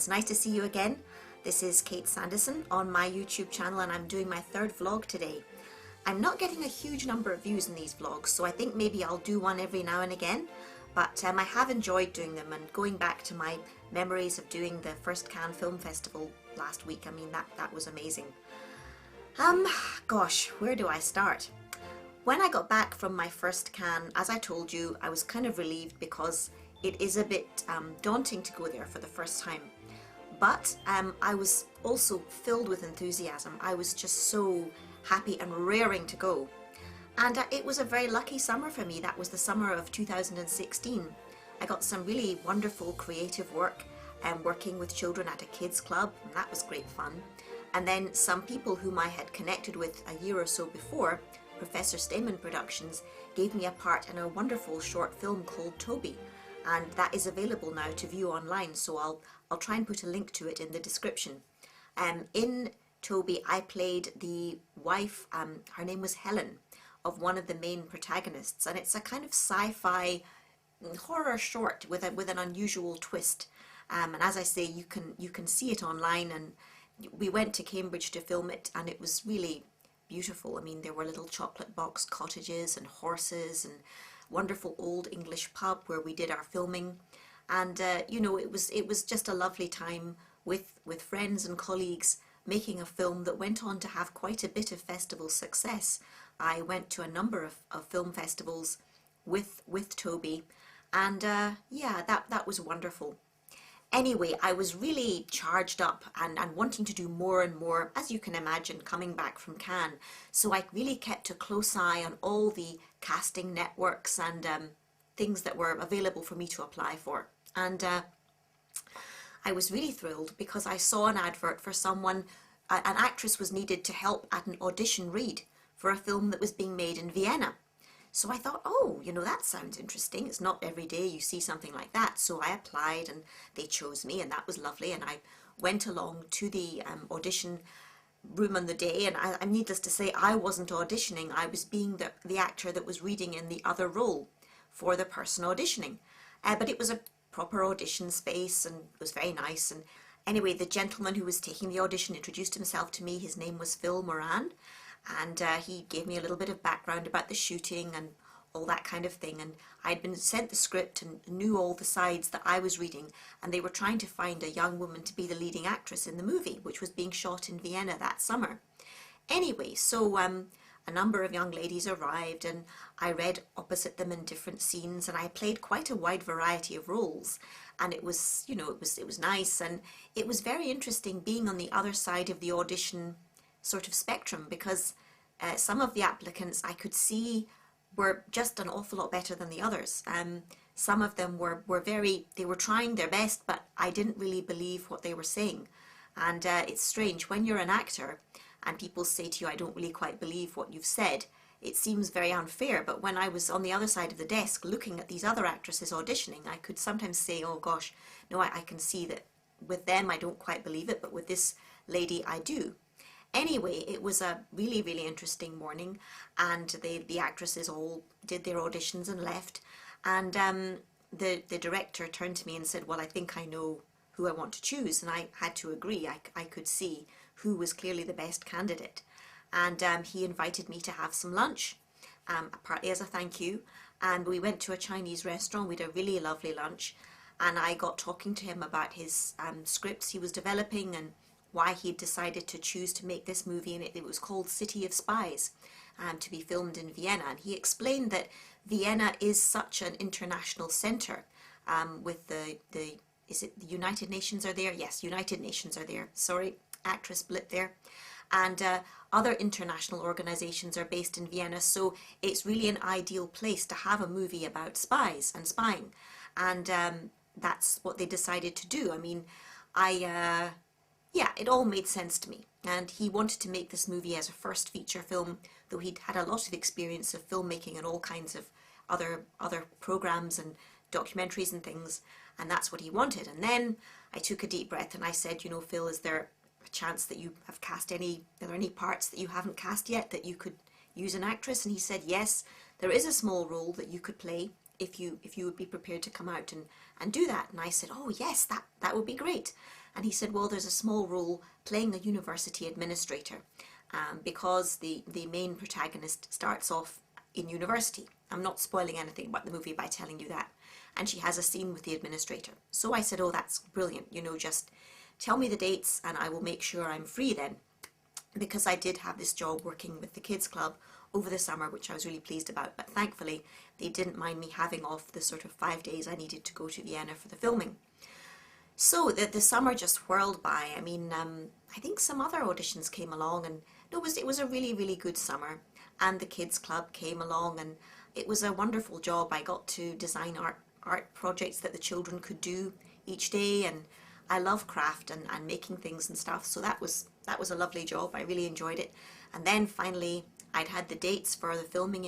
it's nice to see you again. This is Kate Sanderson on my YouTube channel and I'm doing my third vlog today. I'm not getting a huge number of views in these vlogs, so I think maybe I'll do one every now and again, but I have enjoyed doing them, and going back to my memories of doing the first Cannes Film Festival last week, I mean that was amazing. Gosh, where do I start? When I got back from my first Cannes, as I told you, I was kind of relieved because it is a bit daunting to go there for the first time. But I was also filled with enthusiasm. I was just so happy and raring to go. And it was a very lucky summer for me. That was the summer of 2016. I got some really wonderful creative work working with children at a kids club, and that was great fun. And then some people whom I had connected with a year or so before, Professor Stamen Productions, gave me a part in a wonderful short film called Toby. And that is available now to view online, so I'll try and put a link to it in the description. In Toby, I played the wife, her name was Helen, of one of the main protagonists, and it's a kind of sci-fi horror short with an unusual twist. And as I say, you can see it online, and we went to Cambridge to film it, and it was really beautiful. I mean, there were little chocolate box cottages and horses and wonderful old English pub where we did our filming, and you know, it was just a lovely time with friends and colleagues making a film that went on to have quite a bit of festival success. I went to a number of film festivals with Toby, and yeah, that was wonderful. Anyway, I was really charged up and wanting to do more and more, as you can imagine, coming back from Cannes. So I really kept a close eye on all the casting networks and things that were available for me to apply for. And I was really thrilled because I saw an advert for someone, an actress was needed to help at an audition read for a film that was being made in Vienna. So I thought, oh, you know, that sounds interesting. It's not every day you see something like that. So I applied and they chose me, and that was lovely. And I went along to the audition room on the day, and I'm needless to say, I wasn't auditioning. I was being the actor that was reading in the other role for the person auditioning. But it was a proper audition space and it was very nice. And anyway, the gentleman who was taking the audition introduced himself to me. His name was Phil Moran. And he gave me a little bit of background about the shooting and all that kind of thing. And I'd been sent the script and knew all the sides that I was reading. And they were trying to find a young woman to be the leading actress in the movie, which was being shot in Vienna that summer. Anyway, so a number of young ladies arrived, and I read opposite them in different scenes, and I played quite a wide variety of roles. And it was, you know, it was nice, and it was very interesting being on the other side of the audition sort of spectrum, because some of the applicants I could see were just an awful lot better than the others. Some of them were they were trying their best, but I didn't really believe what they were saying. And it's strange, when you're an actor and people say to you, I don't really quite believe what you've said, it seems very unfair. But when I was on the other side of the desk looking at these other actresses auditioning, I could sometimes say, oh gosh, no, I can see that with them I don't quite believe it, but with this lady I do. Anyway, it was a really, really interesting morning, and the actresses all did their auditions and left, and the director turned to me and said, well, I think I know who I want to choose, and I had to agree. I could see who was clearly the best candidate, and he invited me to have some lunch, partly as a thank you, and we went to a Chinese restaurant. We had a really lovely lunch, and I got talking to him about his scripts he was developing and why he decided to choose to make this movie, and it was called City of Spies, to be filmed in Vienna. And he explained that Vienna is such an international centre, with is it the United Nations are there? Yes, United Nations are there. Sorry, actress blip there. And other international organisations are based in Vienna, so it's really an ideal place to have a movie about spies and spying. And that's what they decided to do. I mean, yeah, it all made sense to me. And he wanted to make this movie as a first feature film, though he'd had a lot of experience of filmmaking and all kinds of other programs and documentaries and things, and that's what he wanted. And then I took a deep breath and I said, you know, Phil, is there a chance that you have cast are there any parts that you haven't cast yet that you could use an actress? And he said, yes, there is a small role that you could play if you would be prepared to come out and do that. And I said, oh yes, that would be great. And he said, well, there's a small role playing a university administrator, because the main protagonist starts off in university. I'm not spoiling anything about the movie by telling you that. And she has a scene with the administrator. So I said, oh, that's brilliant. You know, just tell me the dates and I will make sure I'm free then. Because I did have this job working with the kids club over the summer, which I was really pleased about. But thankfully, they didn't mind me having off the sort of 5 days I needed to go to Vienna for the filming. So the summer just whirled by. I mean, I think some other auditions came along, and it was a really, really good summer. And the kids club came along, and it was a wonderful job. I got to design art projects that the children could do each day, and I love craft and making things and stuff. So that was a lovely job. I really enjoyed it. And then finally, I'd had the dates for the filming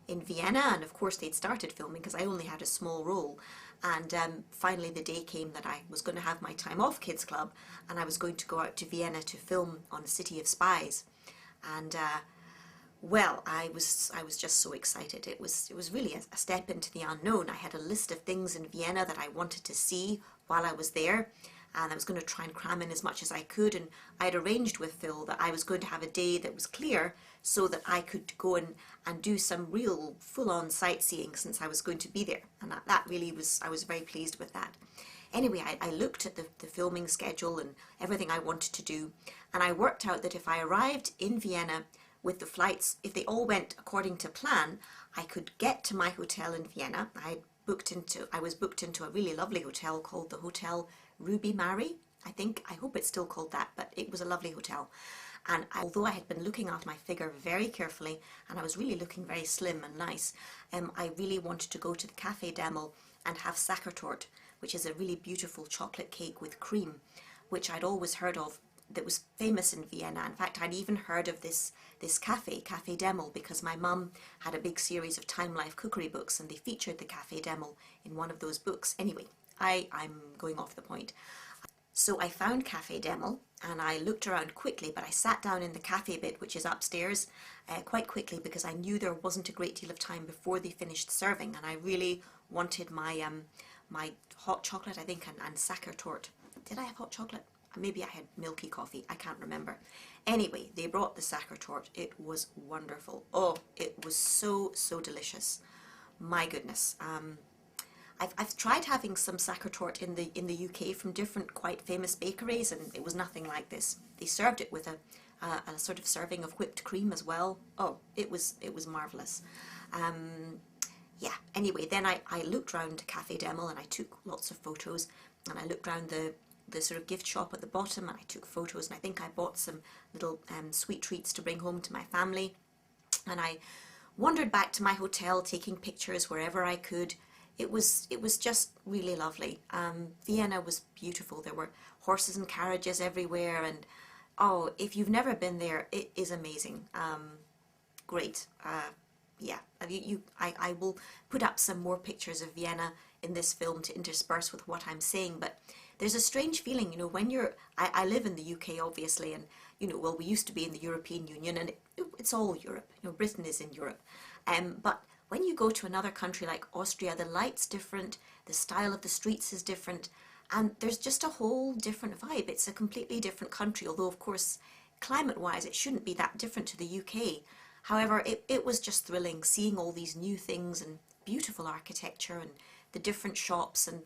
in Vienna, and of course they'd started filming because I only had a small role. And finally the day came that I was going to have my time off Kids Club, and I was going to go out to Vienna to film on City of Spies. And well, I was just so excited. It was really a step into the unknown. I had a list of things in Vienna that I wanted to see while I was there, and I was going to try and cram in as much as I could. And I had arranged with Phil that I was going to have a day that was clear so that I could go and do some real full-on sightseeing since I was going to be there. And that really was, I was very pleased with that. Anyway, I looked at the filming schedule and everything I wanted to do, and I worked out that if I arrived in Vienna with the flights, if they all went according to plan, I could get to my hotel in Vienna. I was booked into a really lovely hotel called the Hotel Ruby Mary, I think. I hope it's still called that, but it was a lovely hotel. And although I had been looking after my figure very carefully, and I was really looking very slim and nice, I really wanted to go to the Café Demel and have Sachertorte, which is a really beautiful chocolate cake with cream, which I'd always heard of, that was famous in Vienna. In fact, I'd even heard of this Café Demel, because my mum had a big series of Time Life cookery books, and they featured the Café Demel in one of those books. Anyway, I'm going off the point. So I found Café Demel, and I looked around quickly, but I sat down in the cafe bit, which is upstairs, quite quickly, because I knew there wasn't a great deal of time before they finished serving, and I really wanted my my hot chocolate, I think, and Sachertorte. Did I have hot chocolate? Maybe I had milky coffee, I can't remember. Anyway, they brought the Sachertorte. It was wonderful. Oh, it was so, so delicious. My goodness. I've tried having some Sachertorte in the UK from different quite famous bakeries, and it was nothing like this. They served it with a sort of serving of whipped cream as well. Oh, it was marvellous. Yeah, anyway, then I looked round Café Demel and I took lots of photos, and I looked round the sort of gift shop at the bottom, and I took photos, and I think I bought some little sweet treats to bring home to my family. And I wandered back to my hotel taking pictures wherever I could. It was just really lovely. Vienna was beautiful. There were horses and carriages everywhere, and oh, if you've never been there, it is amazing. Great. Yeah, I will put up some more pictures of Vienna in this film to intersperse with what I'm saying, but there's a strange feeling, you know, when I live in the UK, obviously, and, you know, well, we used to be in the European Union, and it's all Europe, you know, Britain is in Europe, but when you go to another country like Austria, the light's different, the style of the streets is different, and there's just a whole different vibe. It's a completely different country, although, of course, climate-wise, it shouldn't be that different to the UK. However, it was just thrilling seeing all these new things and beautiful architecture and the different shops, and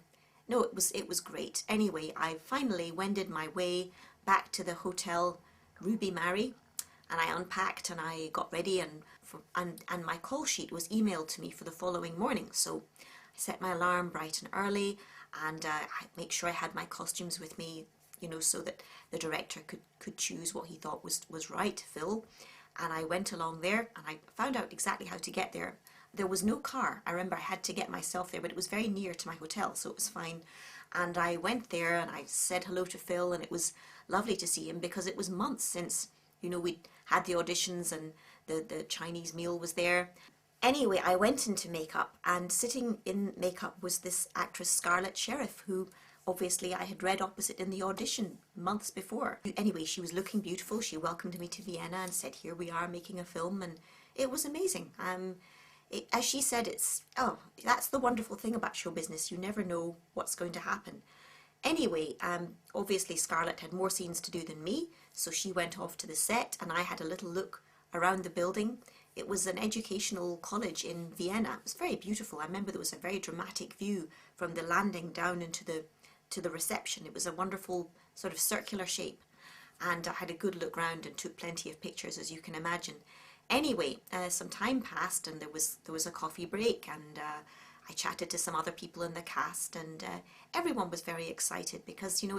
no, it was great. Anyway, I finally wended my way back to the Hotel Ruby Mary, and I unpacked and I got ready, and my call sheet was emailed to me for the following morning. So I set my alarm bright and early, and I make sure I had my costumes with me, you know, so that the director could choose what he thought was right to fill. And I went along there, and I found out exactly how to get there. There was no car. I remember I had to get myself there, but it was very near to my hotel, so it was fine. And I went there and I said hello to Phil, and it was lovely to see him because it was months since, you know, we'd had the auditions and the Chinese meal was there. Anyway, I went into makeup, and sitting in makeup was this actress Scarlett Sheriff, who obviously I had read opposite in the audition months before. Anyway, she was looking beautiful. She welcomed me to Vienna and said, here we are making a film, and it was amazing. As she said, that's the wonderful thing about show business. You never know what's going to happen. Anyway, obviously Scarlett had more scenes to do than me, so she went off to the set and I had a little look around the building. It was an educational college in Vienna. It was very beautiful. I remember there was a very dramatic view from the landing down into the reception. It was a wonderful sort of circular shape, and I had a good look round and took plenty of pictures, as you can imagine. Anyway, some time passed and there was a coffee break, and I chatted to some other people in the cast, and everyone was very excited because, you know,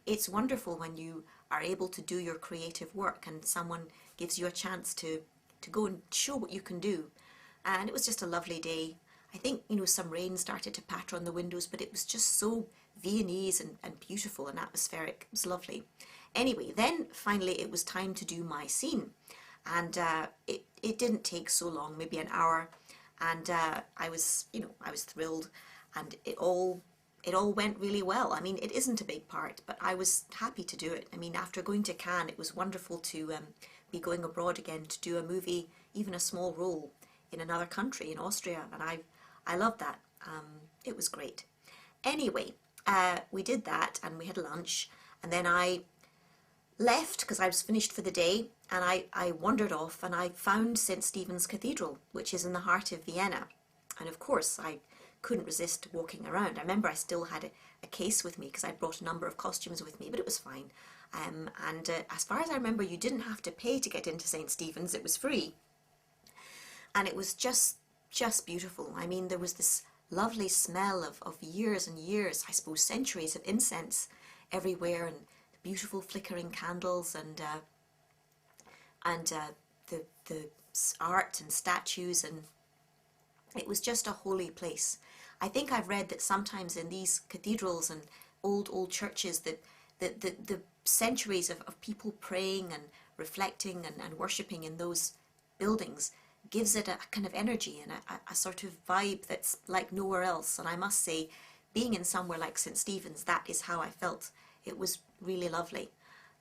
it's wonderful when you are able to do your creative work and someone gives you a chance to go and show what you can do. And it was just a lovely day. I think, you know, some rain started to patter on the windows, but it was just so Viennese and beautiful and atmospheric. It was lovely. Anyway, then finally it was time to do my scene. And it didn't take so long, maybe an hour. And I was thrilled, and it all went really well. I mean, it isn't a big part, but I was happy to do it. I mean, after going to Cannes, it was wonderful to be going abroad again to do a movie, even a small role in another country, in Austria, and I loved that. It was great. Anyway, we did that, and we had lunch, and then I left because I was finished for the day, and I wandered off and I found St. Stephen's Cathedral, which is in the heart of Vienna. And of course, I couldn't resist walking around. I remember I still had a case with me because I'd brought a number of costumes with me, but it was fine. As far as I remember, you didn't have to pay to get into St. Stephen's. It was free. And it was just beautiful. I mean, there was this lovely smell of years and years, I suppose centuries of incense everywhere, and beautiful flickering candles, and the art and statues, and it was just a holy place. I think I've read that sometimes in these cathedrals and old churches that the centuries of people praying and reflecting and worshipping in those buildings gives it a kind of energy and a sort of vibe that's like nowhere else. And I must say, being in somewhere like St. Stephen's, that is how I felt. It was really lovely.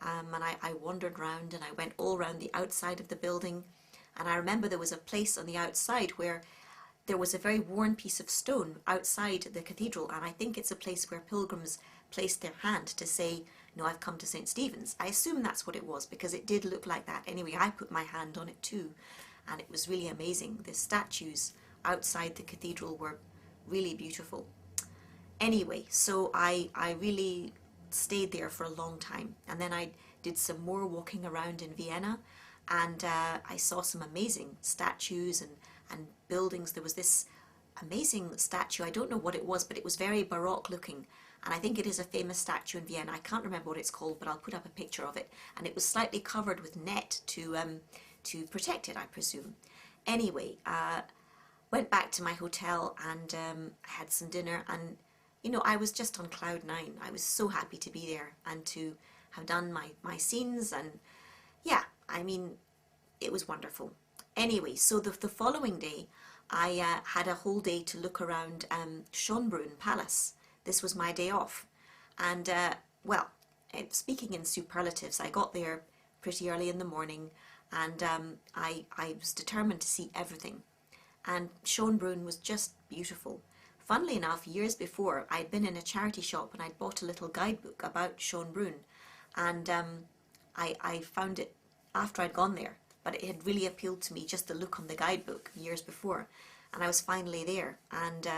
And I wandered round, and I went all around the outside of the building. And I remember there was a place on the outside where there was a very worn piece of stone outside the cathedral, and I think it's a place where pilgrims placed their hand to say, no, I've come to St. Stephen's. I assume that's what it was, because it did look like that. Anyway, I put my hand on it too, and it was really amazing. The statues outside the cathedral were really beautiful. Anyway, so I really stayed there for a long time, and then I did some more walking around in Vienna, and I saw some amazing statues and buildings. There was this amazing statue, I don't know what it was, but it was very Baroque looking, and I think it is a famous statue in Vienna. I can't remember what it's called, but I'll put up a picture of it, and it was slightly covered with net to protect it, I presume. Anyway, went back to my hotel, and had some dinner, and you know, I was just on cloud nine. I was so happy to be there and to have done my scenes, and yeah, I mean, it was wonderful. Anyway, so the following day, I had a whole day to look around Schönbrunn Palace. This was my day off. And, well, speaking in superlatives, I got there pretty early in the morning, and I was determined to see everything. And Schönbrunn was just beautiful. Funnily enough, years before, I'd been in a charity shop and I'd bought a little guidebook about Schönbrunn, and I found it after I'd gone there, but it had really appealed to me, just the look on the guidebook years before, and I was finally there, and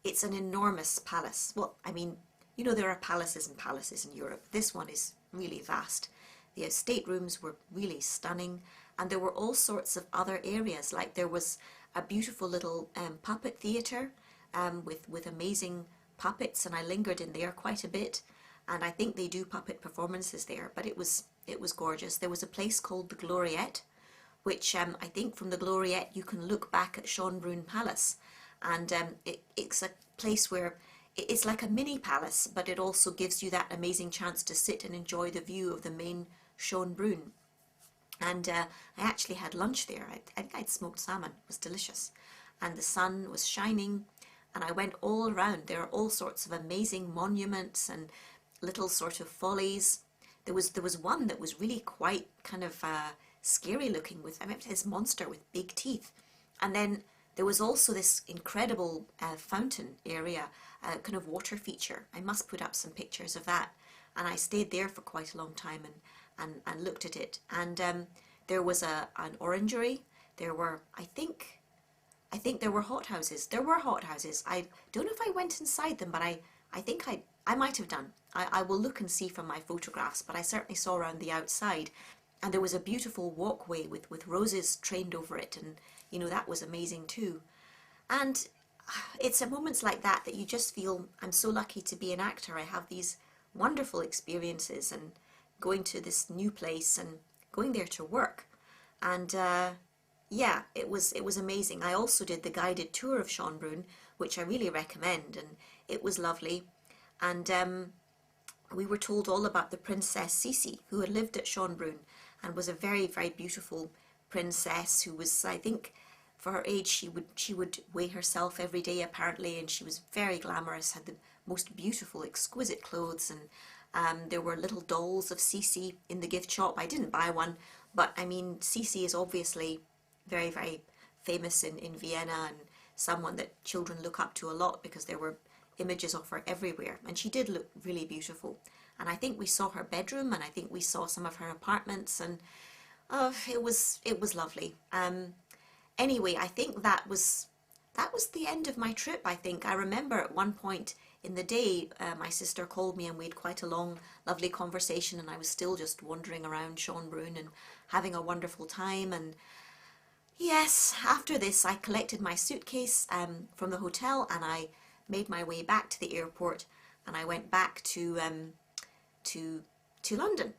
it's an enormous palace. Well, I mean, you know, there are palaces and palaces in Europe. This one is really vast. The staterooms were really stunning, and there were all sorts of other areas, like there was a beautiful little puppet theatre, with amazing puppets, and I lingered in there quite a bit, and I think they do puppet performances there, but it was gorgeous. There was a place called the Gloriette, which I think from the Gloriette you can look back at Schönbrunn Palace, and it's a place where it's like a mini palace, but it also gives you that amazing chance to sit and enjoy the view of the main Schönbrunn. And I actually had lunch there. I think I'd smoked salmon. It was delicious, and the sun was shining. And I went all around. There are all sorts of amazing monuments and little sort of follies. There was one that was really quite kind of scary looking, with, I remember, this monster with big teeth. And then There was also this incredible fountain area, kind of water feature. I must put up some pictures of that. And I stayed there for quite a long time and looked at it. And there was an orangery. There were, I think there were hothouses. There were hothouses. I don't know if I went inside them, but I think I might have done. I will look and see from my photographs, but I certainly saw around the outside. And there was a beautiful walkway with roses trained over it, and you know, that was amazing too. And it's at moments like that that you just feel, I'm so lucky to be an actor. I have these wonderful experiences and going to this new place and going there to work. And yeah, it was amazing. I also did the guided tour of Schönbrunn, which I really recommend, and it was lovely. And we were told all about the Princess Sisi, who had lived at Schönbrunn and was a very, very beautiful princess who was, I think, for her age, she would weigh herself every day apparently, and she was very glamorous, had the most beautiful, exquisite clothes, and there were little dolls of Sisi in the gift shop. I didn't buy one, but I mean, Sisi is obviously very, very famous in Vienna, and someone that children look up to a lot because there were images of her everywhere, and she did look really beautiful. And I think we saw her bedroom, and I think we saw some of her apartments, and it was lovely. Anyway, I think that was the end of my trip. I think I remember at one point in the day, my sister called me and we had quite a long, lovely conversation, and I was still just wandering around Schönbrunn and having a wonderful time. And yes, after this, I collected my suitcase from the hotel, and I made my way back to the airport, and I went back to London.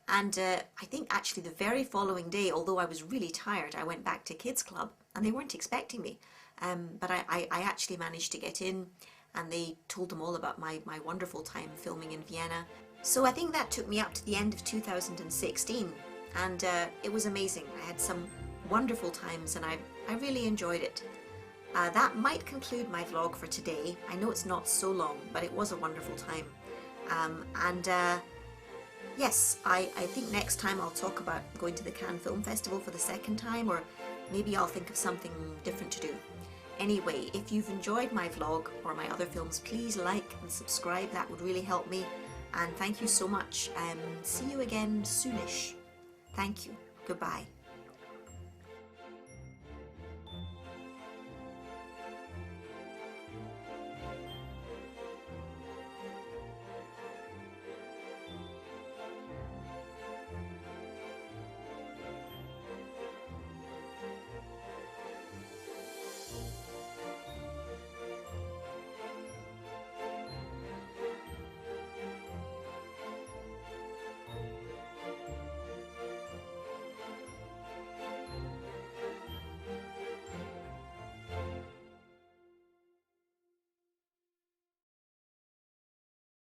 And I think actually the very following day, although I was really tired, I went back to Kids Club, and they weren't expecting me. But I actually managed to get in, and they told them all about my wonderful time filming in Vienna. So I think that took me up to the end of 2016, and it was amazing. I had some wonderful times, and I really enjoyed it. That might conclude my vlog for today. I know it's not so long, but it was a wonderful time. Yes, I think next time I'll talk about going to the Cannes Film Festival for the second time, or maybe I'll think of something different to do. Anyway, if you've enjoyed my vlog or my other films, please like and subscribe. That would really help me. And thank you so much. See you again soonish. Thank you. Goodbye.